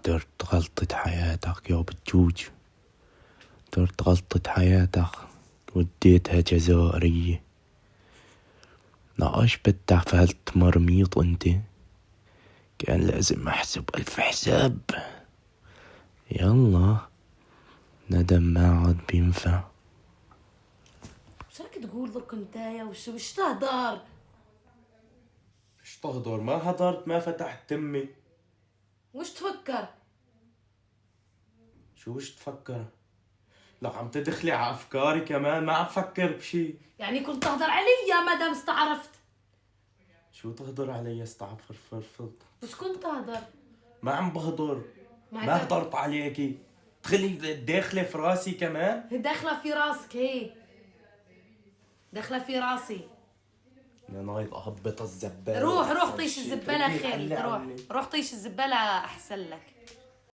درت غلطة حياتك يا بتجوج. درت غلطة حياتك، وديتها جزائرية. ناقش بدع فهلت مرميط انت، كان لازم احسب 1000 حساب. يلا، ندم ما عاد بينفع. وش راك تقول ذوك نتايا؟ وش تهدر؟ ايش تهدر؟ ما هدرت، ما فتحت تمي. وش تفكر؟ شو وش تفكر؟ لك عم تدخلي على افكاري كمان، ما عم فكر بشي. يعني كنت تهدر علي ما دام استعرفت. شو تهدر علي؟ استعفر فرفض. وش كنت تهدر؟ ما عم بهدر، ما ما هدرت عليكي. تدخلي داخله في راسي كمان. داخله في راسك، هي داخله في راسي. يا نايض اهبط الزباله. روح طيش الزباله خير. روح طيش الزباله احسن لك.